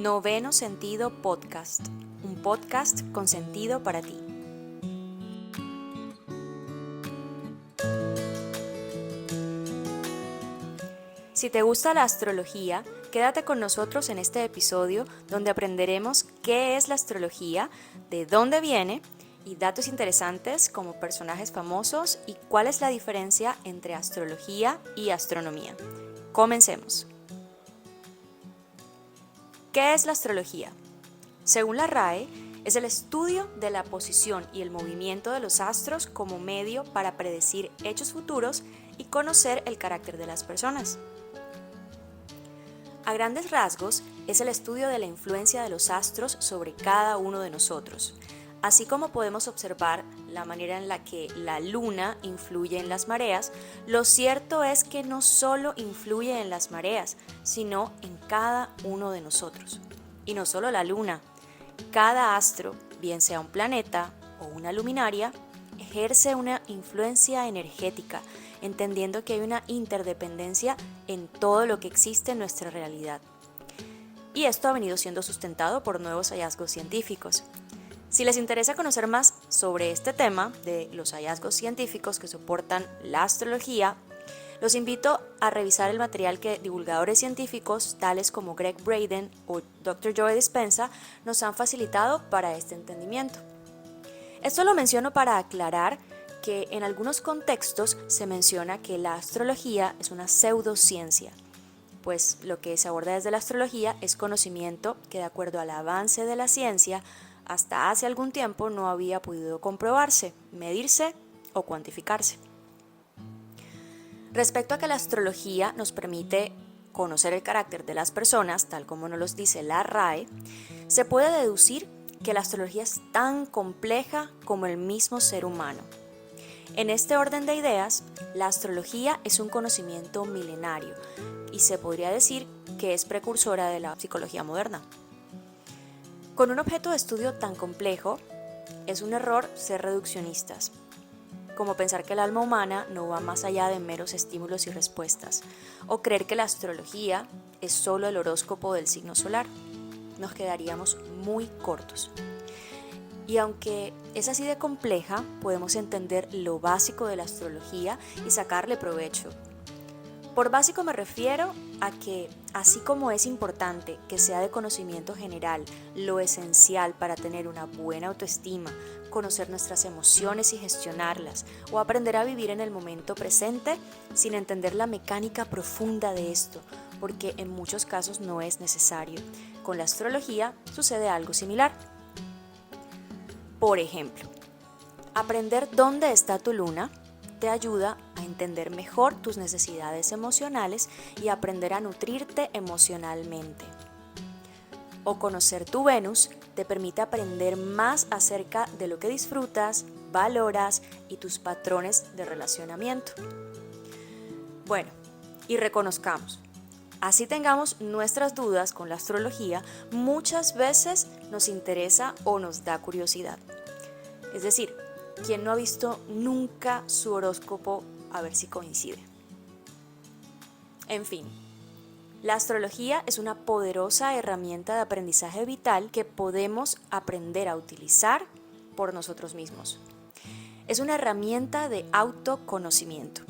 Noveno Sentido Podcast, un podcast con sentido para ti. Si te gusta la astrología, quédate con nosotros en este episodio donde aprenderemos qué es la astrología, de dónde viene y datos interesantes como personajes famosos y cuál es la diferencia entre astrología y astronomía. Comencemos. ¿Qué es la astrología? Según la RAE, es el estudio de la posición y el movimiento de los astros como medio para predecir hechos futuros y conocer el carácter de las personas. A grandes rasgos, es el estudio de la influencia de los astros sobre cada uno de nosotros, así como podemos observar la manera en la que la luna influye en las mareas. Lo cierto es que no solo influye en las mareas, sino en cada uno de nosotros. Y no solo la luna, cada astro, bien sea un planeta o una luminaria, ejerce una influencia energética, entendiendo que hay una interdependencia en todo lo que existe en nuestra realidad. Y esto ha venido siendo sustentado por nuevos hallazgos científicos. Si les interesa conocer más sobre este tema de los hallazgos científicos que soportan la astrología, los invito a revisar el material que divulgadores científicos tales como Gregg Braden o Dr. Joe Dispenza nos han facilitado para este entendimiento. Esto lo menciono para aclarar que en algunos contextos se menciona que la astrología es una pseudociencia, pues lo que se aborda desde la astrología es conocimiento que, de acuerdo al avance de la ciencia, hasta hace algún tiempo no había podido comprobarse, medirse o cuantificarse. Respecto a que la astrología nos permite conocer el carácter de las personas, tal como nos lo dice la RAE, se puede deducir que la astrología es tan compleja como el mismo ser humano. En este orden de ideas, la astrología es un conocimiento milenario y se podría decir que es precursora de la psicología moderna. Con un objeto de estudio tan complejo, es un error ser reduccionistas, como pensar que el alma humana no va más allá de meros estímulos y respuestas, o creer que la astrología es solo el horóscopo del signo solar. Nos quedaríamos muy cortos. Y aunque es así de compleja, podemos entender lo básico de la astrología y sacarle provecho. Por básico me refiero a que, así como es importante que sea de conocimiento general lo esencial para tener una buena autoestima, conocer nuestras emociones y gestionarlas, o aprender a vivir en el momento presente sin entender la mecánica profunda de esto, porque en muchos casos no es necesario. Con la astrología sucede algo similar. Por ejemplo, aprender dónde está tu luna te ayuda a entender mejor tus necesidades emocionales y aprender a nutrirte emocionalmente. O conocer tu Venus te permite aprender más acerca de lo que disfrutas, valoras y tus patrones de relacionamiento. Bueno, y reconozcamos, así tengamos nuestras dudas con la astrología, muchas veces nos interesa o nos da curiosidad. Es decir, ¿quién no ha visto nunca su horóscopo a ver si coincide? En fin, la astrología es una poderosa herramienta de aprendizaje vital que podemos aprender a utilizar por nosotros mismos. Es una herramienta de autoconocimiento.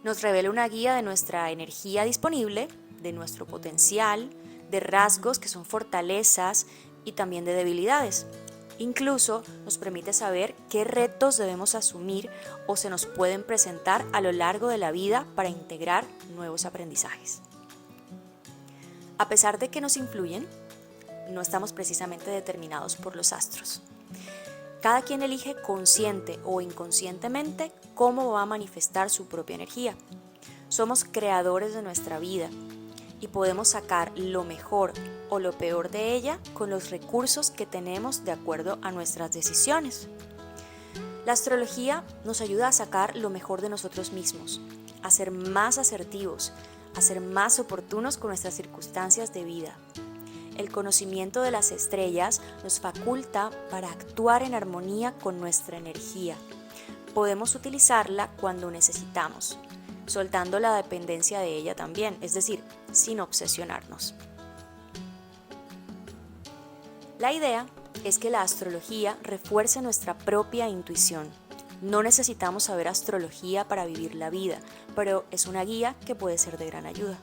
Nos revela una guía de nuestra energía disponible, de nuestro potencial, de rasgos que son fortalezas y también de debilidades. Incluso nos permite saber qué retos debemos asumir o se nos pueden presentar a lo largo de la vida para integrar nuevos aprendizajes. A pesar de que nos influyen, no estamos precisamente determinados por los astros. Cada quien elige consciente o inconscientemente cómo va a manifestar su propia energía. Somos creadores de nuestra vida y podemos sacar lo mejor o lo peor de ella con los recursos que tenemos de acuerdo a nuestras decisiones. La astrología nos ayuda a sacar lo mejor de nosotros mismos, a ser más asertivos, a ser más oportunos con nuestras circunstancias de vida. El conocimiento de las estrellas nos faculta para actuar en armonía con nuestra energía. Podemos utilizarla cuando necesitamos, soltando la dependencia de ella también, es decir, sin obsesionarnos. La idea es que la astrología refuerce nuestra propia intuición. No necesitamos saber astrología para vivir la vida, pero es una guía que puede ser de gran ayuda.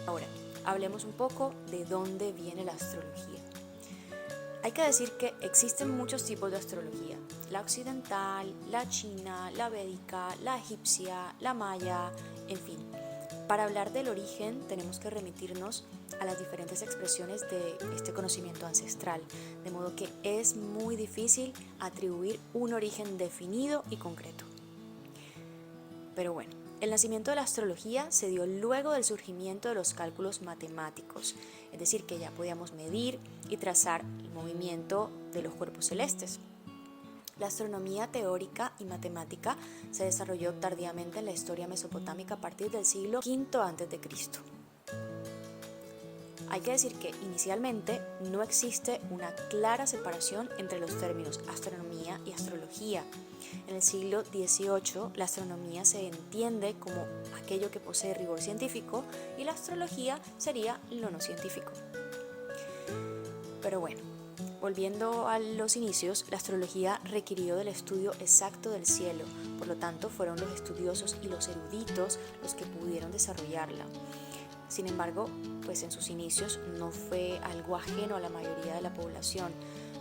Ahora, hablemos un poco de dónde viene la astrología. Hay que decir que existen muchos tipos de astrología: la occidental, la china, la védica, la egipcia, la maya, en fin. Para hablar del origen tenemos que remitirnos a las diferentes expresiones de este conocimiento ancestral, de modo que es muy difícil atribuir un origen definido y concreto. Pero bueno, el nacimiento de la astrología se dio luego del surgimiento de los cálculos matemáticos, es decir, que ya podíamos medir y trazar el movimiento de los cuerpos celestes. La astronomía teórica y matemática se desarrolló tardíamente en la historia mesopotámica a partir del siglo V a.C. Hay que decir que inicialmente no existe una clara separación entre los términos astronomía y astrología. En el siglo XVIII, la astronomía se entiende como aquello que posee rigor científico y la astrología sería lo no científico. Pero bueno, volviendo a los inicios, la astrología requirió del estudio exacto del cielo, por lo tanto fueron los estudiosos y los eruditos los que pudieron desarrollarla. Sin embargo, pues en sus inicios no fue algo ajeno a la mayoría de la población.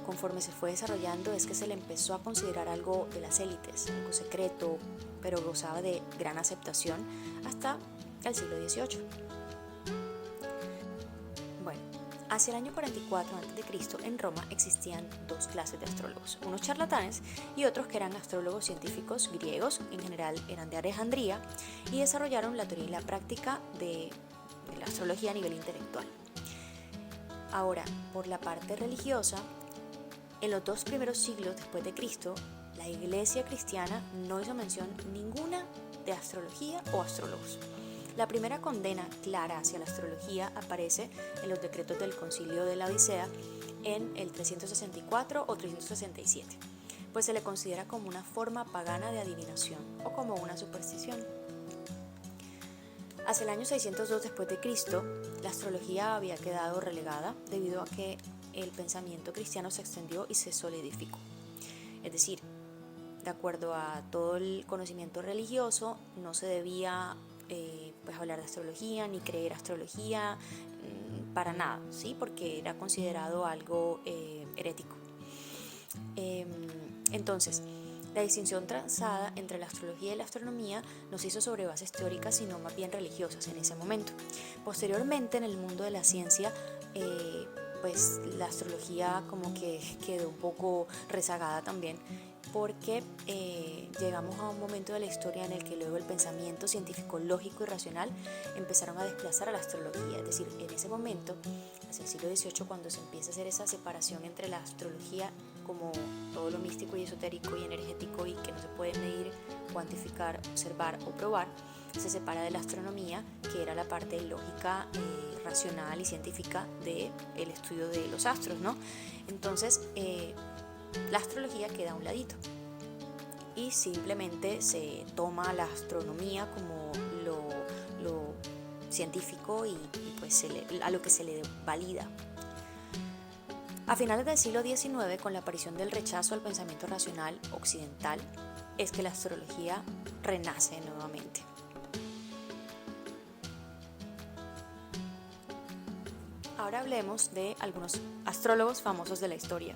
Conforme se fue desarrollando es que se le empezó a considerar algo de las élites, algo secreto, pero gozaba de gran aceptación hasta el siglo XVIII. Bueno, hacia el año 44 a.C. en Roma existían dos clases de astrólogos, unos charlatanes y otros que eran astrólogos científicos griegos, en general eran de Alejandría, y desarrollaron la teoría y la práctica de la astrología a nivel intelectual. Ahora, por la parte religiosa, en los 2 primeros siglos después de Cristo, la Iglesia cristiana no hizo mención ninguna de astrología o astrólogos. La primera condena clara hacia la astrología aparece en los decretos del Concilio de la Odisea en el 364 o 367, pues se le considera como una forma pagana de adivinación o como una superstición. Hacia el año 602 después de Cristo, la astrología había quedado relegada debido a que el pensamiento cristiano se extendió y se solidificó. Es decir, de acuerdo a todo el conocimiento religioso, no se debía pues hablar de astrología ni creer astrología para nada, ¿sí? Porque era considerado algo herético. Entonces, la distinción trazada entre la astrología y la astronomía no se hizo sobre bases teóricas, sino más bien religiosas en ese momento. Posteriormente, en el mundo de la ciencia, pues la astrología como que quedó un poco rezagada también, porque llegamos a un momento de la historia en el que luego el pensamiento científico, lógico y racional empezaron a desplazar a la astrología. Es decir, en ese momento, hacia el siglo XVIII, cuando se empieza a hacer esa separación entre la astrología como todo lo místico y esotérico y energético y que no se puede medir, cuantificar, observar o probar, se separa de la astronomía, que era la parte lógica, racional y científica del estudio de los astros, ¿no? Entonces, la astrología queda a un ladito y simplemente se toma la astronomía como lo científico y pues a lo que se le valida. A finales del siglo XIX, con la aparición del rechazo al pensamiento racional occidental, es que la astrología renace nuevamente. Ahora hablemos de algunos astrólogos famosos de la historia.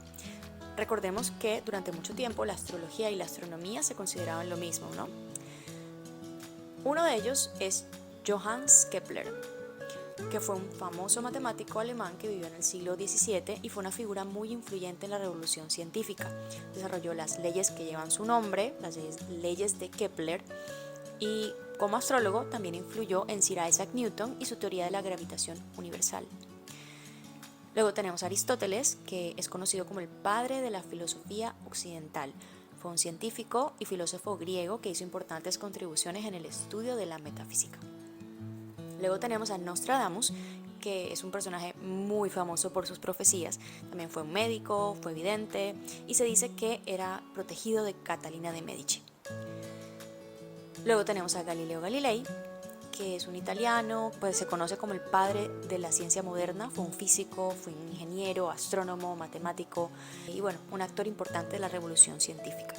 Recordemos que durante mucho tiempo la astrología y la astronomía se consideraban lo mismo, ¿no? Uno de ellos es Johannes Kepler, que fue un famoso matemático alemán que vivió en el siglo XVII y fue una figura muy influyente en la revolución científica. Desarrolló las leyes que llevan su nombre, las leyes de Kepler, y como astrólogo también influyó en Sir Isaac Newton y su teoría de la gravitación universal. Luego tenemos a Aristóteles, que es conocido como el padre de la filosofía occidental. Fue un científico y filósofo griego que hizo importantes contribuciones en el estudio de la metafísica. Luego tenemos a Nostradamus, que es un personaje muy famoso por sus profecías. También fue un médico, fue vidente y se dice que era protegido de Catalina de Medici. Luego tenemos a Galileo Galilei, que es un italiano, pues se conoce como el padre de la ciencia moderna. Fue un físico, fue un ingeniero, astrónomo, matemático y bueno, un actor importante de la revolución científica.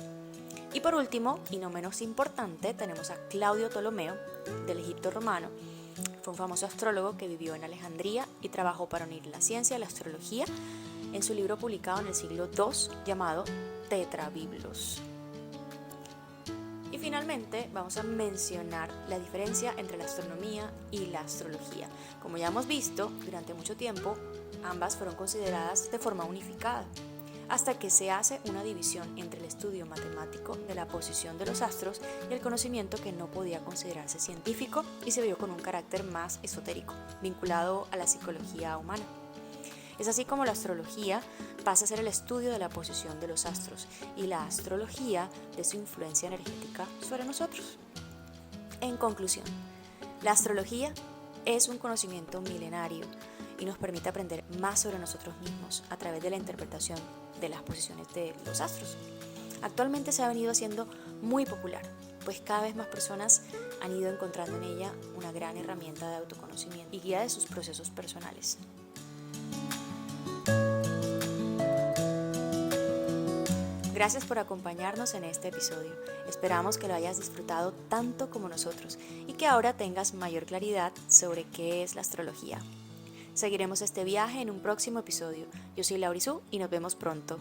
Y por último, y no menos importante, tenemos a Claudio Ptolomeo, del Egipto romano. Fue un famoso astrólogo que vivió en Alejandría y trabajó para unir la ciencia y la astrología en su libro publicado en el siglo II llamado Tetrabiblos. Y finalmente vamos a mencionar la diferencia entre la astronomía y la astrología. Como ya hemos visto, durante mucho tiempo ambas fueron consideradas de forma unificada, hasta que se hace una división entre el estudio matemático de la posición de los astros y el conocimiento que no podía considerarse científico y se vio con un carácter más esotérico, vinculado a la psicología humana. Es así como la astrología pasa a ser el estudio de la posición de los astros y la astrología de su influencia energética sobre nosotros. En conclusión, la astrología es un conocimiento milenario y nos permite aprender más sobre nosotros mismos a través de la interpretación de las posiciones de los astros. Actualmente se ha venido haciendo muy popular, pues cada vez más personas han ido encontrando en ella una gran herramienta de autoconocimiento y guía de sus procesos personales. Gracias por acompañarnos en este episodio. Esperamos que lo hayas disfrutado tanto como nosotros y que ahora tengas mayor claridad sobre qué es la astrología. Seguiremos este viaje en un próximo episodio. Yo soy Laurisú y nos vemos pronto.